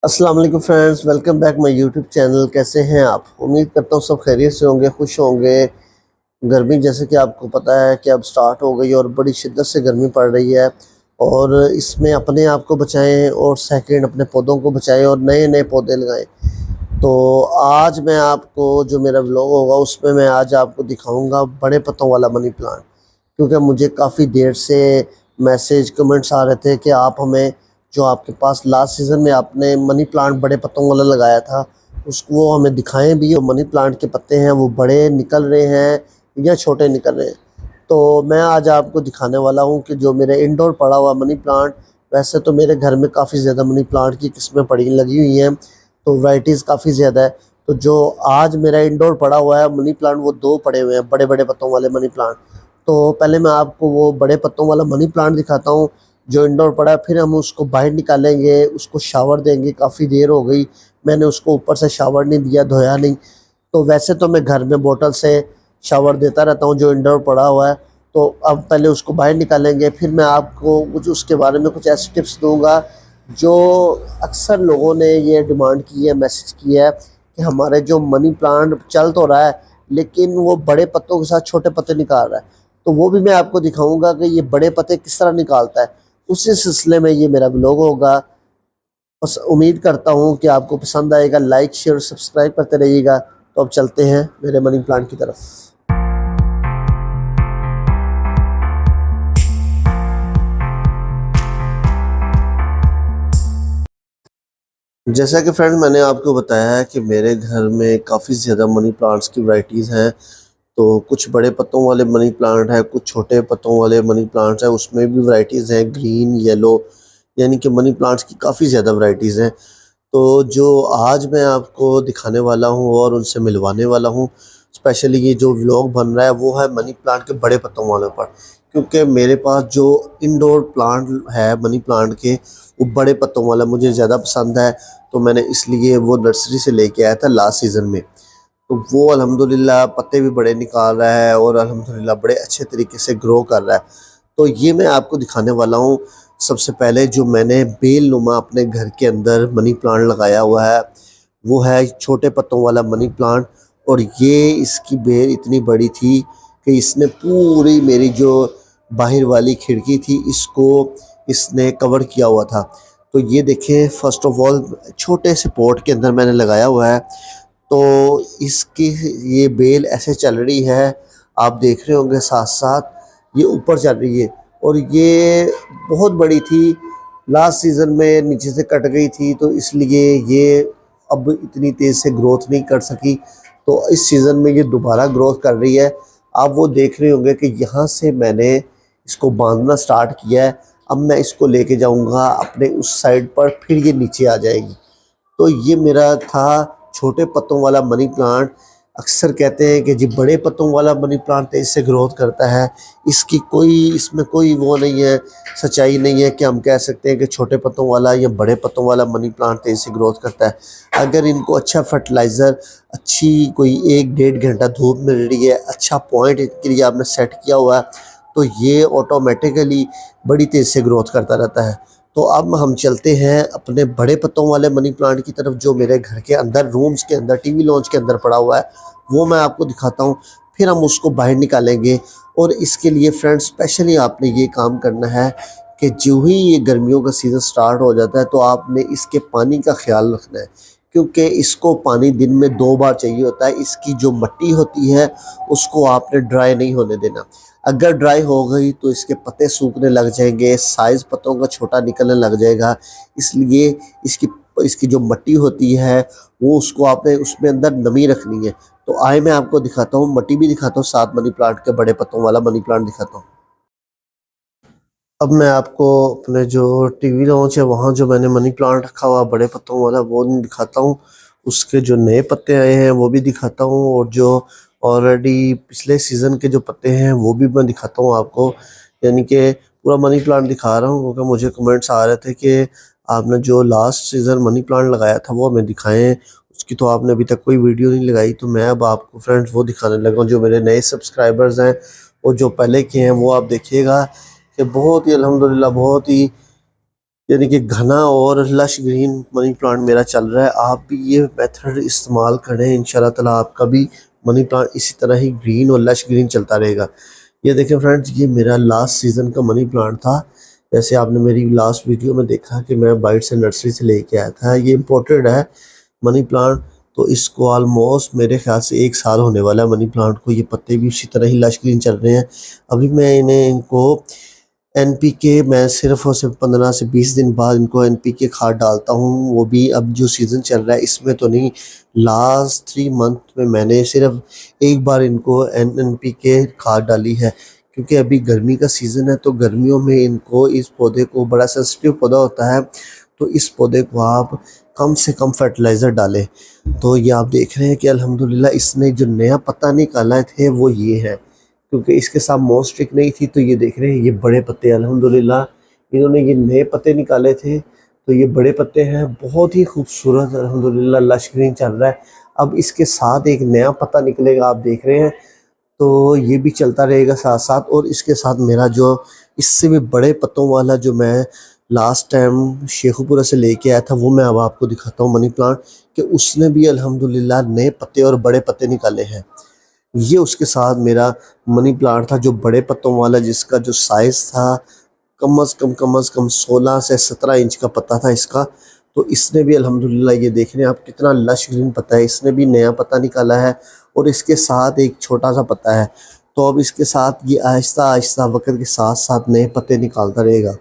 अस्सलाम वालेकुम friends, welcome back my YouTube channel. कैसे हैं आप? उम्मीद करता हूँ सब खैरियत से होंगे, खुश होंगे। गर्मी जैसे कि आपको पता है कि अब स्टार्ट हो गई और बड़ी शिद्दत से गर्मी पड़ रही है और इसमें अपने आप को बचाएं और सेकंड अपने पौधों को बचाएं और नए नए पौधे लगाएं। तो आज मैं आपको जो मेरा व्लॉग होगा उसमें मैं आज आपको दिखाऊंगा बड़े पत्तों वाला मनी प्लांट, क्योंकि मुझे काफ़ी देर से मैसेज कमेंट्स आ रहे थे कि आप हमें जो आपके पास लास्ट सीज़न में आपने मनी प्लांट बड़े पत्तों वाला लगाया था उसको वो हमें दिखाएं भी। और मनी प्लांट के पत्ते हैं वो बड़े निकल रहे हैं या छोटे निकल रहे हैं। तो मैं आज आपको दिखाने वाला हूं कि जो मेरे इंडोर पड़ा हुआ मनी प्लांट, वैसे तो मेरे घर में काफ़ी ज़्यादा मनी प्लांट की किस्में पड़ी लगी हुई हैं, तो वैराइटीज़ काफ़ी ज़्यादा है। तो जो आज मेरा इंडोर पड़ा हुआ है मनी प्लांट वो दो पड़े हुए हैं, बड़े बड़े पत्तों वाले मनी प्लांट। तो पहले मैं आपको वो बड़े पत्तों वाला मनी प्लांट दिखाता हूँ जो इंडोर पड़ा है, फिर हम उसको बाहर निकालेंगे, उसको शावर देंगे। काफ़ी देर हो गई मैंने उसको ऊपर से शावर नहीं दिया, धोया नहीं। तो वैसे तो मैं घर में बोतल से शावर देता रहता हूँ जो इंडोर पड़ा हुआ है। तो अब पहले उसको बाहर निकालेंगे, फिर मैं आपको कुछ उसके बारे में कुछ ऐसे टिप्स दूंगा जो अक्सर लोगों ने ये डिमांड की है, मैसेज किया है कि हमारे जो मनी प्लांट चल तो रहा है लेकिन वो बड़े पत्तों के साथ छोटे पत्ते निकाल रहा है। तो वो भी मैं आपको दिखाऊंगा कि ये बड़े पत्ते किस तरह निकालता है। उसी सिलसिले में ये मेरा ब्लॉग होगा। बस उम्मीद करता हूँ कि आपको पसंद आएगा। लाइक शेयर सब्सक्राइब करते रहिएगा। तो अब चलते हैं मेरे मनी प्लांट की तरफ। जैसा कि फ्रेंड मैंने आपको बताया है कि मेरे घर में काफ़ी ज़्यादा मनी प्लांट्स की वैरायटीज़ हैं। तो कुछ बड़े पत्तों वाले मनी प्लांट हैं, कुछ छोटे पत्तों वाले मनी प्लांट्स हैं, उसमें भी वैरायटीज़ हैं, ग्रीन येलो, यानी कि मनी प्लांट्स की काफ़ी ज़्यादा वैरायटीज़ हैं। तो जो आज मैं आपको दिखाने वाला हूँ और उनसे मिलवाने वाला हूँ, स्पेशली ये जो व्लॉग बन रहा है वो है मनी प्लांट के बड़े पत्तों वाले पर। क्योंकि मेरे पास जो इंडोर प्लांट है मनी प्लांट के वो बड़े पत्तों वाला मुझे ज़्यादा पसंद है। तो मैंने इसलिए वो नर्सरी से लेके आया था लास्ट सीज़न में। तो वो अल्हम्दुलिल्लाह पत्ते भी बड़े निकाल रहा है और अल्हम्दुलिल्लाह बड़े अच्छे तरीके से ग्रो कर रहा है। तो ये मैं आपको दिखाने वाला हूँ। सबसे पहले जो मैंने बेल नुमा अपने घर के अंदर मनी प्लांट लगाया हुआ है वो है छोटे पत्तों वाला मनी प्लांट। और ये इसकी बेल इतनी बड़ी थी कि इसने पूरी मेरी जो बाहर वाली खिड़की थी इसको इसने कवर किया हुआ था। तो ये देखें, फर्स्ट ऑफ ऑल छोटे से पॉट के अंदर मैंने लगाया हुआ है। तो इसकी ये बेल ऐसे चल रही है, आप देख रहे होंगे साथ साथ ये ऊपर चल रही है। और ये बहुत बड़ी थी, लास्ट सीज़न में नीचे से कट गई थी तो इसलिए ये अब इतनी तेज़ से ग्रोथ नहीं कर सकी। तो इस सीज़न में ये दोबारा ग्रोथ कर रही है। आप वो देख रहे होंगे कि यहाँ से मैंने इसको बांधना स्टार्ट किया है। अब मैं इसको लेके जाऊँगा अपने उस साइड पर, फिर ये नीचे आ जाएगी। तो ये मेरा था छोटे पत्तों वाला मनी प्लांट। अक्सर कहते हैं कि जी बड़े पत्तों वाला मनी प्लांट तेज़ से ग्रोथ करता है। इसमें कोई वो नहीं है, सच्चाई नहीं है कि हम कह सकते हैं कि छोटे पत्तों वाला या बड़े पत्तों वाला मनी प्लांट तेज़ से ग्रोथ करता है। अगर इनको अच्छा फर्टिलाइज़र, अच्छी कोई 1-1.5 घंटा धूप मिल रही है, अच्छा पॉइंट इनके लिए आपने सेट किया हुआ है, तो ये ऑटोमेटिकली बड़ी तेज़ से ग्रोथ करता रहता है। तो अब हम चलते हैं अपने बड़े पत्तों वाले मनी प्लांट की तरफ जो मेरे घर के अंदर रूम्स के अंदर टीवी लॉन्च के अंदर पड़ा हुआ है, वो मैं आपको दिखाता हूँ। फिर हम उसको बाहर निकालेंगे। और इसके लिए फ्रेंड स्पेशली आपने ये काम करना है कि जो ही ये गर्मियों का सीज़न स्टार्ट हो जाता है तो आपने इसके पानी का ख्याल रखना है, क्योंकि इसको पानी दिन में 2 बार चाहिए होता है। इसकी जो मिट्टी होती है उसको आपने ड्राई नहीं होने देना। अगर ड्राई हो गई तो इसके पत्ते सूखने लग जाएंगे, साइज़ पत्तों का छोटा निकलने लग जाएगा। इसलिए इसकी इसकी जो मिट्टी होती है वो उसको आपने उसमें अंदर नमी रखनी है। तो आए मैं आपको दिखाता हूँ, मिट्टी भी दिखाता हूँ, साथ मनी प्लांट के बड़े पत्तों वाला मनी प्लांट दिखाता हूँ। अब मैं आपको अपने जो टीवी लॉन्च है वहाँ जो मैंने मनी प्लांट रखा हुआ बड़े पत्तों वाला वो नहीं दिखाता हूँ। उसके जो नए पत्ते आए हैं वो भी दिखाता हूँ, और जो ऑलरेडी पिछले सीज़न के जो पत्ते हैं वो भी मैं दिखाता हूँ आपको। यानी कि पूरा मनी प्लांट दिखा रहा हूँ क्योंकि मुझे कमेंट्स आ रहे थे कि आपने जो लास्ट सीज़न मनी प्लांट लगाया था वो हमें दिखाएं, उसकी तो आपने अभी तक कोई वीडियो नहीं लगाई। तो मैं अब आपको फ्रेंड्स वो दिखाने लगा हूँ। जो मेरे नए सब्सक्राइबर्स हैं और जो पहले के हैं वो आप देखिएगा कि बहुत ही अल्हम्दुलिल्लाह बहुत ही यानी कि घना और लश ग्रीन मनी प्लांट मेरा चल रहा है। आप भी ये मेथड इस्तेमाल करें, इंशाल्लाह ताला आपका भी मनी प्लांट इसी तरह ही ग्रीन और लश ग्रीन चलता रहेगा। ये देखें फ्रेंड्स, ये मेरा लास्ट सीज़न का मनी प्लांट था। जैसे आपने मेरी लास्ट वीडियो में देखा कि मैं बाइट से नर्सरी से लेके आया था। ये इम्पोर्टेड है मनी प्लांट, तो इसको ऑलमोस्ट मेरे ख्याल से 1 साल होने वाला है मनी प्लांट को। ये पत्ते भी उसी तरह ही लश ग्रीन चल रहे हैं। अभी मैं इनको एनपीके मैं सिर्फ और सिर्फ 15 से 20 दिन बाद इनको एनपीके खाद डालता हूँ, वो भी अब जो सीज़न चल रहा है इसमें तो नहीं। लास्ट 3 मंथ में मैंने सिर्फ एक बार इनको एनपीके खाद डाली है, क्योंकि अभी गर्मी का सीज़न है। तो गर्मियों में इनको, इस पौधे को, बड़ा सेंसिटिव पौधा होता है, तो इस पौधे को आप कम से कम फर्टिलाइज़र डालें। तो ये आप देख रहे हैं कि अल्हम्दुलिल्लाह इसने जो नया पत्ता निकाला थे वो ये है, क्योंकि इसके साथ मॉन्स्ट्रिक नहीं थी। तो ये देख रहे हैं ये बड़े पत्ते, अल्हम्दुलिल्लाह इन्होंने ये नए पत्ते निकाले थे, तो ये बड़े पत्ते हैं, बहुत ही खूबसूरत अल्हम्दुलिल्लाह लश ग्रीन चल रहा है। अब इसके साथ एक नया पत्ता निकलेगा, आप देख रहे हैं, तो ये भी चलता रहेगा साथ साथ। और इसके साथ मेरा जो इससे भी बड़े पत्तों वाला जो मैं लास्ट टाइम शेखुपुरा से लेके आया था, वो मैं अब आपको दिखाता हूँ मनी प्लांट, कि उसने भी अल्हम्दुलिल्लाह नए पत्ते और बड़े पत्ते निकाले हैं। ये उसके साथ मेरा मनी प्लांट था जो बड़े पत्तों वाला, जिसका जो साइज़ था कम अज़ कम 16 से 17 इंच का पत्ता था इसका। तो इसने भी अल्हम्दुलिल्लाह, ये देख रहे हैं आप कितना लश ग्रीन पत्ता है, इसने भी नया पत्ता निकाला है और इसके साथ एक छोटा सा पत्ता है। तो अब इसके साथ ये आहिस्ता आहिस्ता वक्त के साथ साथ नए पत्ते निकालता रहेगा।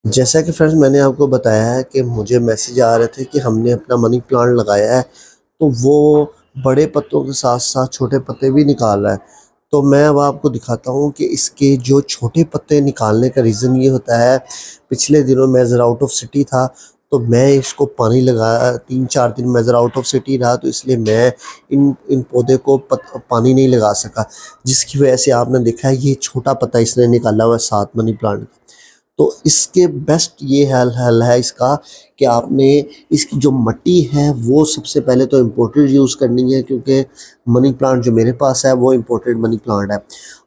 जैसा कि फ्रेंड्स मैंने आपको बताया है कि मुझे मैसेज आ रहे थे कि हमने अपना मनी प्लांट लगाया है, तो वो बड़े पत्तों के साथ साथ छोटे पत्ते भी निकाल रहा है। तो मैं अब आपको दिखाता हूँ कि इसके जो छोटे पत्ते निकालने का रीज़न ये होता है, पिछले दिनों मैं ज़रा आउट ऑफ सिटी था, तो मैं इसको पानी लगाया, 3-4 दिन मैं ज़रा आउट ऑफ सिटी रहा, तो इसलिए मैं इन पौधे को पानी नहीं लगा सका, जिसकी वजह से आपने देखा है ये छोटा पत्ता इसने निकाला हुआ है साथ मनी प्लांट का। तो इसके बेस्ट ये हल है इसका, कि आपने इसकी जो मिट्टी है वो सबसे पहले तो इम्पोर्टेड यूज़ करनी है, क्योंकि मनी प्लांट जो मेरे पास है वो इम्पोर्टेड मनी प्लांट है।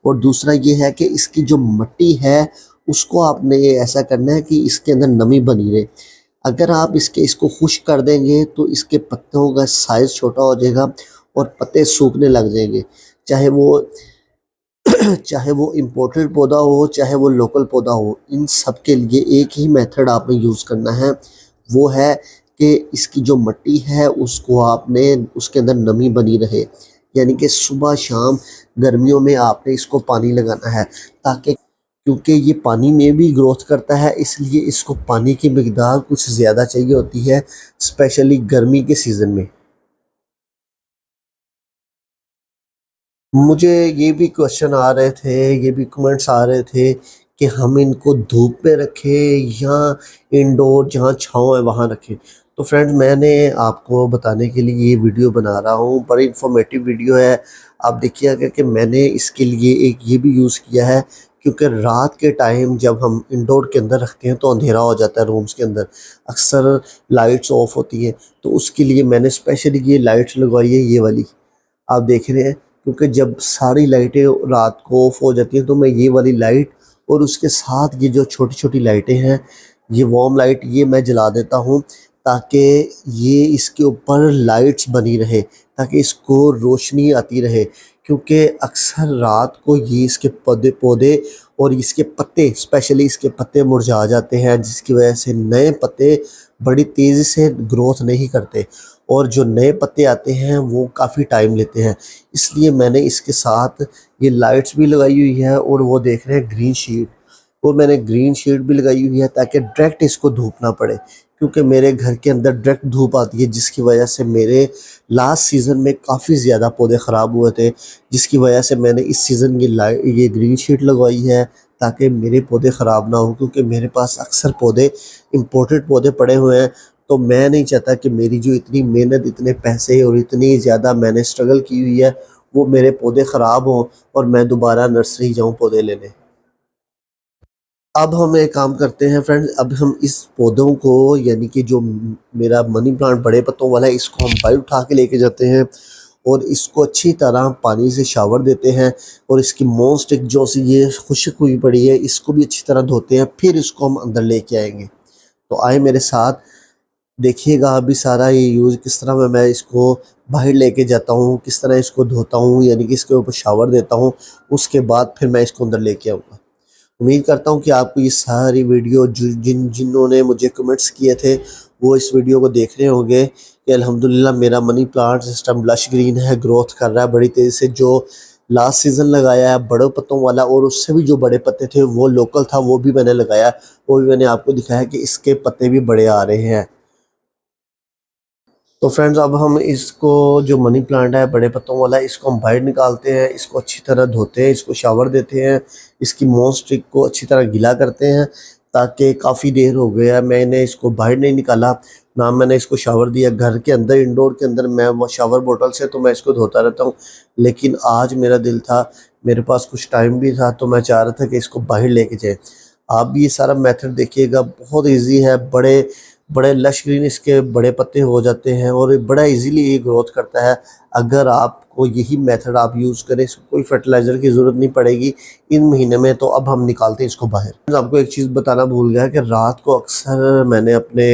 और दूसरा ये है कि इसकी जो मिट्टी है उसको आपने ऐसा करना है कि इसके अंदर नमी बनी रहे। अगर आप इसको खुश्क कर देंगे तो इसके पत्तों का साइज़ छोटा हो जाएगा और पत्ते सूखने लग जाएंगे, चाहे वो चाहे वो इम्पोर्टेड पौधा हो, चाहे वो लोकल पौधा हो। इन सब के लिए एक ही मेथड आपने यूज़ करना है, वो है कि इसकी जो मिट्टी है उसको आपने, उसके अंदर नमी बनी रहे, यानी कि सुबह शाम गर्मियों में आपने इसको पानी लगाना है, ताकि, क्योंकि ये पानी में भी ग्रोथ करता है, इसलिए इसको पानी की मिकदार कुछ ज़्यादा चाहिए होती है, स्पेशली गर्मी के सीज़न में। मुझे ये भी क्वेश्चन आ रहे थे, ये भी कमेंट्स आ रहे थे कि हम इनको धूप में रखें या इंडोर जहाँ छाँव है वहाँ रखें। तो फ्रेंड्स मैंने आपको बताने के लिए ये वीडियो बना रहा हूँ, बड़ी इन्फॉर्मेटिव वीडियो है। आप देखिएगा कि मैंने इसके लिए एक ये भी यूज़ किया है, क्योंकि रात के टाइम जब हम इंडोर के अंदर रखते हैं तो अंधेरा हो जाता है रूम्स के अंदर, अक्सर लाइट्स ऑफ होती हैं, तो उसके लिए मैंने स्पेशली ये लाइट्स लगवाई है, ये वाली आप देख रहे हैं। क्योंकि जब सारी लाइटें रात को ऑफ हो जाती हैं तो मैं ये वाली लाइट और उसके साथ ये जो छोटी छोटी लाइटें हैं, ये वार्म लाइट, ये मैं जला देता हूँ, ताकि ये इसके ऊपर लाइट्स बनी रहे, ताकि इसको रोशनी आती रहे। क्योंकि अक्सर रात को ये इसके पौधे पौधे और इसके पत्ते, स्पेशली इसके पत्ते मुरझा जाते हैं, जिसकी वजह से नए पत्ते बड़ी तेज़ी से ग्रोथ नहीं करते, और जो नए पत्ते आते हैं वो काफ़ी टाइम लेते हैं। इसलिए मैंने इसके साथ ये लाइट्स भी लगाई हुई है, और वो देख रहे हैं ग्रीन शीट, वो मैंने ग्रीन शीट भी लगाई हुई है ताकि डायरेक्ट इसको धूप ना पड़े, क्योंकि मेरे घर के अंदर डायरेक्ट धूप आती है, जिसकी वजह से मेरे लास्ट सीज़न में काफ़ी ज़्यादा पौधे ख़राब हुए थे, जिसकी वजह से मैंने इस सीज़न ये ग्रीन शीट लगवाई है ताकि मेरे पौधे ख़राब ना हो, क्योंकि मेरे पास अक्सर पौधे इम्पोर्टेड पौधे पड़े हुए हैं। तो मैं नहीं चाहता कि मेरी जो इतनी मेहनत, इतने पैसे और इतनी ज़्यादा मैंने स्ट्रगल की हुई है, वो मेरे पौधे ख़राब हों और मैं दोबारा नर्सरी जाऊँ पौधे लेने। अब हम एक काम करते हैं फ्रेंड्स, अब हम इस पौधों को, यानी कि जो मेरा मनी प्लांट बड़े पत्तों वाला है, इसको हम बाहर उठा के लेके जाते हैं और इसको अच्छी तरह पानी से शावर देते हैं और इसकी मोस्टिक जो सी ये खुश्क हुई पड़ी है, इसको भी अच्छी तरह धोते हैं, फिर इसको हम अंदर लेके आएंगे। तो आए मेरे साथ, देखिएगा अभी सारा ये यूज़ किस तरह मैं इसको बाहर लेके जाता हूँ, किस तरह इसको धोता हूँ, यानी कि इसके ऊपर शावर देता हूँ, उसके बाद फिर मैं इसको अंदर लेके आऊँगा। उम्मीद करता हूँ कि आपको ये सारी वीडियो जिन्होंने मुझे कमेंट्स किए थे वो इस वीडियो को देख रहे होंगे कि अल्हम्दुलिल्लाह मेरा money plant system lush green है, ग्रोथ कर रहा है बड़ी तेज़ी से। जो लास्ट सीज़न लगाया है बड़े पत्तों वाला, और उससे भी जो बड़े पत्ते थे वो लोकल था, वो भी मैंने लगाया, वो भी मैंने आपको दिखाया कि इसके पत्ते भी बड़े आ रहे हैं। तो फ्रेंड्स, अब हम इसको, जो मनी प्लांट है बड़े पत्तों वाला, इसको हम बाहर निकालते हैं, इसको अच्छी तरह धोते हैं, इसको शावर देते हैं, इसकी मोस्टिक को अच्छी तरह गीला करते हैं, ताकि काफ़ी देर हो गया मैंने इसको बाहर नहीं निकाला, ना मैंने इसको शावर दिया। घर के अंदर, इंडोर के अंदर मैं वो शावर बोतल से तो मैं इसको धोता रहता हूँ, लेकिन आज मेरा दिल था, मेरे पास कुछ टाइम भी था, तो मैं चाह रहा था कि इसको बाहर लेके जाए। आप भी ये सारा मेथड देखिएगा, बहुत ईजी है, बड़े बड़े लश ग्रीन इसके बड़े पत्ते हो जाते हैं और बड़ा इजीली ये ग्रोथ करता है। अगर आपको यही मेथड आप यूज़ करें, इसको कोई फर्टिलाइज़र की ज़रूरत नहीं पड़ेगी इन महीने में। तो अब हम निकालते हैं इसको बाहर। आपको एक चीज़ बताना भूल गया कि रात को अक्सर मैंने अपने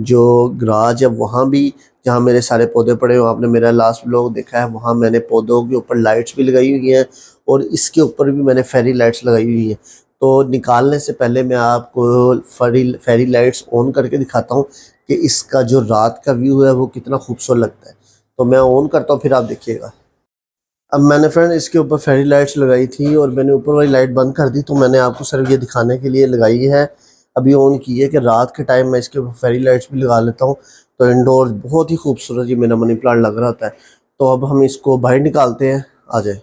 जो गराज है वहाँ भी, जहाँ मेरे सारे पौधे पड़े हैं, आपने मेरा लास्ट व्लॉग देखा है, वहाँ मैंने पौधों के ऊपर लाइट्स भी लगाई हुई हैं और इसके ऊपर भी मैंने फेरी लाइट्स लगाई हुई हैं। तो निकालने से पहले मैं आपको फेरी लाइट्स ऑन करके दिखाता हूँ कि इसका जो रात का व्यू है वो कितना खूबसूरत लगता है। तो मैं ऑन करता हूँ, फिर आप देखिएगा। अब मैंने फ्रेंड इसके ऊपर फेरी लाइट्स लगाई थी और मैंने ऊपर वाली लाइट बंद कर दी, तो मैंने आपको सिर्फ ये दिखाने के लिए लगाई है, अभी ऑन की है, कि रात के टाइम मैं इसके ऊपर फेरी लाइट्स भी लगा लेता हूँ, तो इंडोर बहुत ही खूबसूरत ये मेरा मनी प्लांट लग रहा होता है। तो अब हम इसको बाहर निकालते हैं, आ जाए।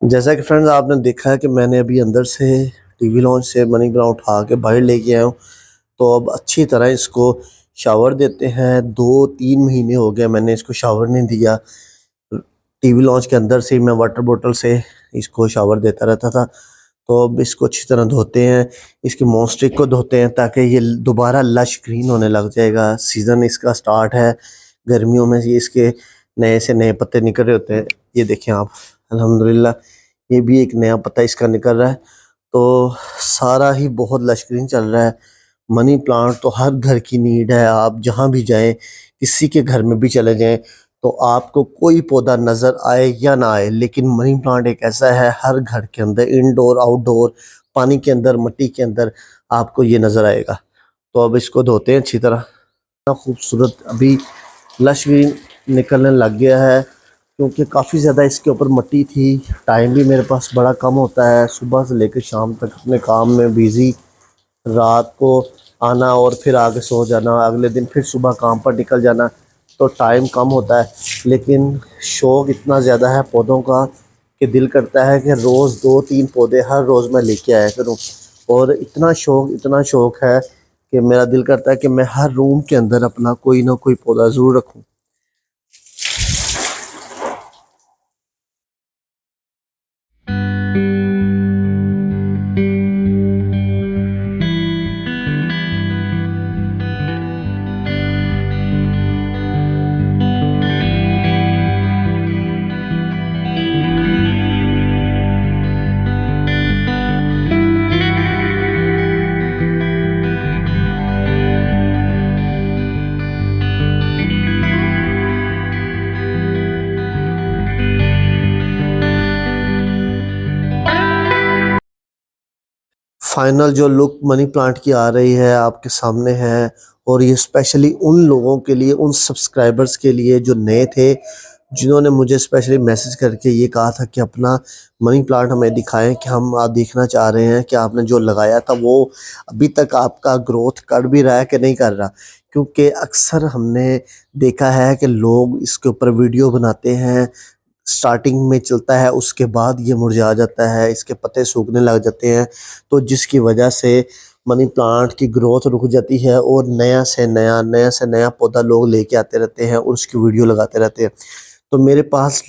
जैसा कि फ्रेंड्स आपने देखा है कि मैंने अभी अंदर से टीवी लॉन्च से मनी प्लांट उठा के बाहर लेके आया हूँ। तो अब अच्छी तरह इसको शावर देते हैं। 2-3 महीने हो गए मैंने इसको शावर नहीं दिया। टीवी लॉन्च के अंदर से ही मैं वाटर बोतल से इसको शावर देता रहता था। तो अब इसको अच्छी तरह धोते हैं, इसकी मोस्टिक को धोते हैं, ताकि ये दोबारा लश ग्रीन होने लग जाएगा। सीज़न इसका स्टार्ट है, गर्मियों में ये इसके नए से नए पत्ते निकल रहे होते हैं। ये देखें आप, अल्हम्दुलिल्लाह ये भी एक नया पत्ता इसका निकल रहा है। तो सारा ही बहुत लश ग्रीन चल रहा है। मनी प्लांट तो हर घर की नीड है। आप जहाँ भी जाएं, किसी के घर में भी चले जाएं, तो आपको कोई पौधा नज़र आए या ना आए, लेकिन मनी प्लांट एक ऐसा है, हर घर के अंदर, इंडोर आउटडोर, पानी के अंदर, मिट्टी के अंदर आपको ये नज़र आएगा। तो अब इसको धोते हैं अच्छी तरह। इतना खूबसूरत अभी लश ग्रीन निकलने लग गया है, क्योंकि काफ़ी ज़्यादा इसके ऊपर मिट्टी थी। टाइम भी मेरे पास बड़ा कम होता है, सुबह से लेकर शाम तक अपने काम में बिज़ी, रात को आना और फिर आगे सो जाना, अगले दिन फिर सुबह काम पर निकल जाना, तो टाइम कम होता है। लेकिन शौक़ इतना ज़्यादा है पौधों का कि दिल करता है कि रोज़ 2-3 पौधे हर रोज़ मैं लेके आया करूँ। और इतना शौक़ है कि मेरा दिल करता है कि मैं हर रूम के अंदर अपना कोई ना कोई पौधा ज़रूर रखूँ। फाइनल जो लुक मनी प्लांट की आ रही है आपके सामने है, और ये स्पेशली उन लोगों के लिए, उन सब्सक्राइबर्स के लिए जो नए थे, जिन्होंने मुझे स्पेशली मैसेज करके ये कहा था कि अपना मनी प्लांट हमें दिखाएं कि हम आप देखना चाह रहे हैं कि आपने जो लगाया था वो अभी तक आपका ग्रोथ कर भी रहा है कि नहीं कर रहा। क्योंकि अक्सर हमने देखा है कि लोग इसके ऊपर वीडियो बनाते हैं, स्टार्टिंग में चलता है, उसके बाद ये मुरझा जाता है, इसके पत्ते सूखने लग जाते हैं, तो जिसकी वजह से मनी प्लांट की ग्रोथ रुक जाती है और नया से नया पौधा लोग लेके आते रहते हैं और उसकी वीडियो लगाते रहते हैं। तो मेरे पास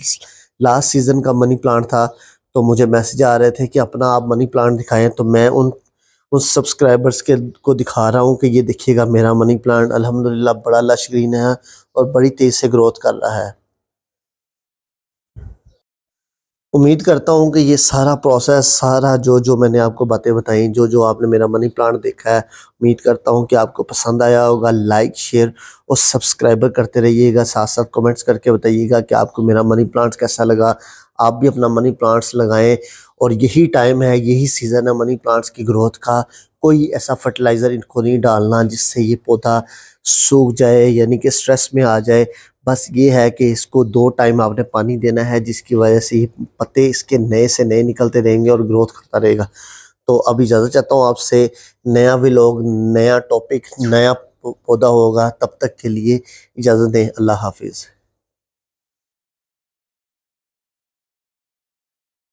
लास्ट सीज़न का मनी प्लांट था, तो मुझे मैसेज आ रहे थे कि अपना आप मनी प्लांट दिखाएं, तो मैं उन सब्सक्राइबर्स के को दिखा रहा हूं कि ये देखिएगा मेरा मनी प्लांट अल्हम्दुलिल्लाह बड़ा लश ग्रीन है और बड़ी तेज़ से ग्रोथ कर रहा है। उम्मीद करता हूँ कि ये सारा प्रोसेस, सारा जो मैंने आपको बातें बताई, जो आपने मेरा मनी प्लांट देखा है, उम्मीद करता हूँ कि आपको पसंद आया होगा। लाइक, शेयर और सब्सक्राइबर करते रहिएगा, साथ-साथ कमेंट्स करके बताइएगा कि आपको मेरा मनी प्लांट कैसा लगा। आप भी अपना मनी प्लांट्स लगाएँ और यही टाइम है, यही सीज़न है मनी प्लांट्स की ग्रोथ का। कोई ऐसा फर्टिलाइज़र इनको नहीं डालना जिससे ये पौधा सूख जाए, यानी कि स्ट्रेस में आ जाए। बस ये है कि इसको 2 टाइम आपने पानी देना है, जिसकी वजह से ये पत्ते इसके नए से नए निकलते रहेंगे और ग्रोथ करता रहेगा। तो अब इजाज़त चाहता हूँ आपसे, नया व्लॉग, नया टॉपिक, नया पौधा होगा, तब तक के लिए इजाज़त दें। अल्लाह हाफ़िज़।